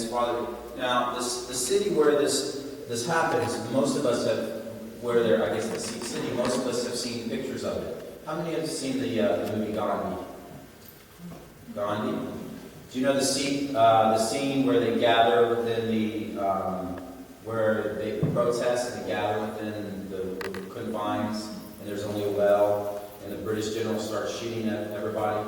father. Now, the city where this happens, most of us have, I guess the Sikh city, most of us have seen pictures of it. How many have seen the movie Gandhi? Gandhi? Do you know the scene where they gather within where they protest and they gather within the confines, and there's only a well, and the British general starts shooting at everybody,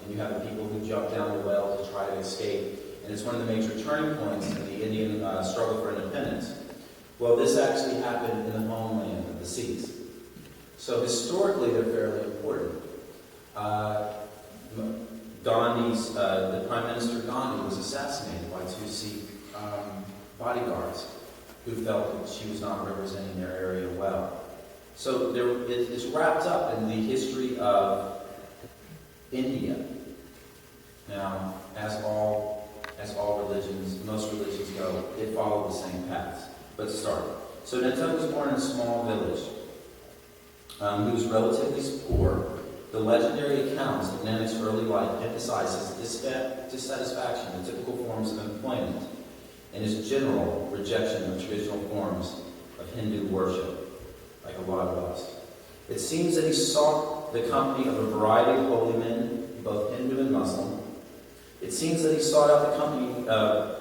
and you have the people who jump down the well to try to escape. And it's one of the major turning points in the Indian struggle for independence. Well, this actually happened in the homeland of the Sikhs. So historically, they're fairly important. The Prime Minister Gandhi was assassinated by two Sikh bodyguards who felt that she was not representing their area well. So it's wrapped up in the history of India. Now, as all religions, most religions go, it followed the same paths. But to start. So Nanak was born in a small village. He was relatively poor. The legendary accounts of Nanak's early life emphasizes dissatisfaction with typical forms of employment and his general rejection of traditional forms of Hindu worship, like a lot of us. It seems that he sought the company of a variety of holy men, both Hindu and Muslim. It seems that he sought out the company.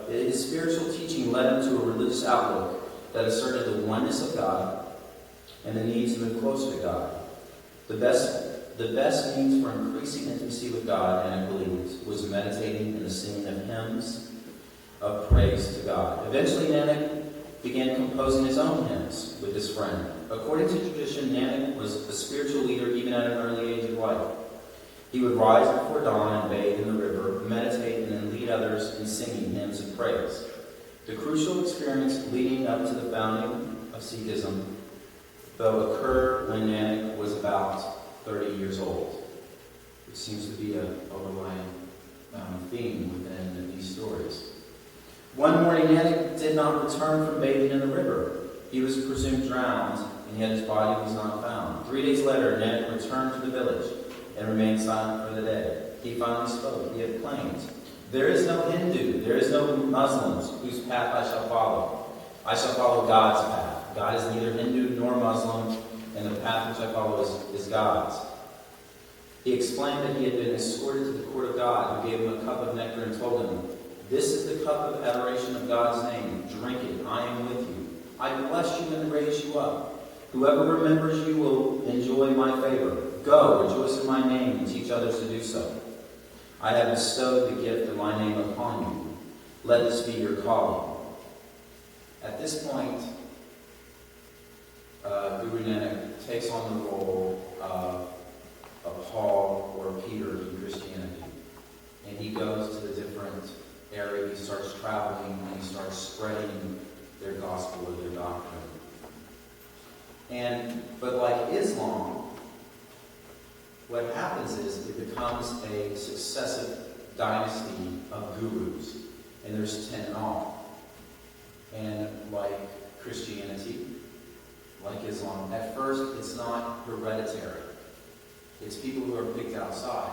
His spiritual teaching led him to a religious outlook that asserted the oneness of God and the need to move closer to God. The best means for increasing intimacy with God, Nanak believed, was meditating and the singing of hymns of praise to God. Eventually, Nanak began composing his own hymns with his friend. According to tradition, Nanak was a spiritual leader even at an early age of life. He would rise before dawn and bathe in the river, meditate, and then lead others in singing hymns of praise. The crucial experience leading up to the founding of Sikhism, though, occurred when Nanak was about 30 years old, which seems to be an overlying theme within these stories. One morning, Nanak did not return from bathing in the river. He was presumed drowned, and yet his body was not found. 3 days later, Nanak returned to the village and remained silent for the day. He finally spoke. He had claimed, "There is no Hindu, there is no Muslims whose path I shall follow. I shall follow God's path. God is neither Hindu nor Muslim, and the path which I follow is God's." He explained that he had been escorted to the court of God, who gave him a cup of nectar and told him, "This is the cup of adoration of God's name. Drink it. I am with you. I bless you and raise you up. Whoever remembers you will enjoy my favor. Go, rejoice in my name, and teach others to do so. I have bestowed the gift of my name upon you. Let this be your calling." At this point, Guru Nanak takes on the role of Paul or Peter in Christianity. And he goes to the different areas. He starts traveling and he starts spreading their gospel or their doctrine. But like Islam, what happens is it becomes a successive dynasty of gurus. And there's 10 in all. And like Christianity, like Islam, at first it's not hereditary. It's people who are picked outside.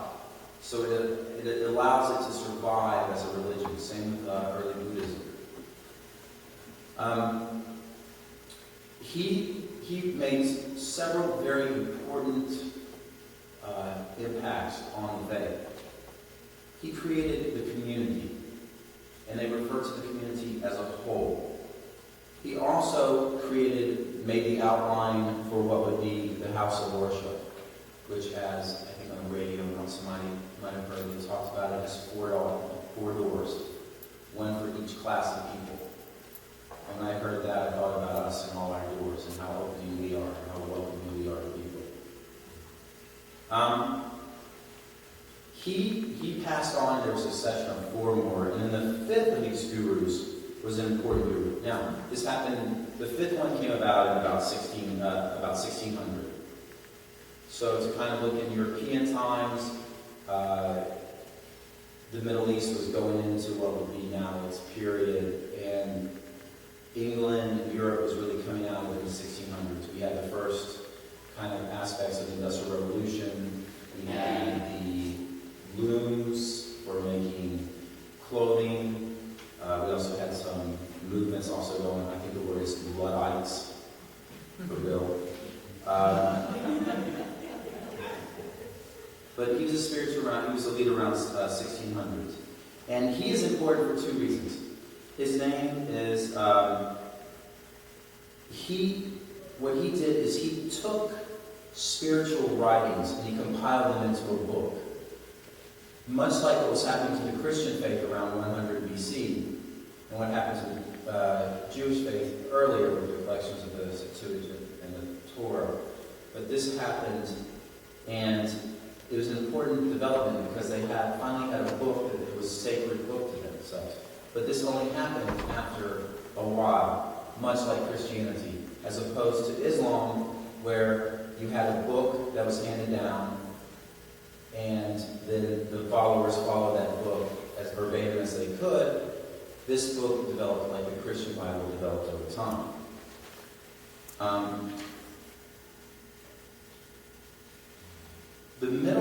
So it allows it to survive as a religion. Same with early Buddhism. He made several very important impacts on the faith. He created the community, and they refer to the community as a whole. He also made the outline for what would be the house of worship, which has, I think on the radio, somebody might have heard it, talks about it as four doors, one for each class of people. When I heard that, I thought about us and all our doors and how open we are and how welcoming we are to people. He passed on their succession of 4 more, and then the 5th of these gurus was an important guru. Now, this happened, the 5th one came about in about 1600. So to kind of look in European times, the Middle East was going into what would be now its period, and England and Europe was really coming out of it in the 1600s. We had the first kind of aspects of the Industrial Revolution. We had the looms for making clothing. We also had a he was a leader around 1600s. And he is important for two reasons. His name is, what he did is he took spiritual writings and he compiled them into a book. Much like what was happening to the Christian faith around 100 BC, and what happens with Jewish faith earlier with the collections of the Septuagint and the Torah. But this happened, and it was an important development because they finally had a book that it was a sacred book to themselves. But this only happened after a while, much like Christianity, as opposed to Islam, where you had a book that was handed down, and then the followers followed that book as verbatim as they could. This book developed like the Christian Bible developed over time. The middle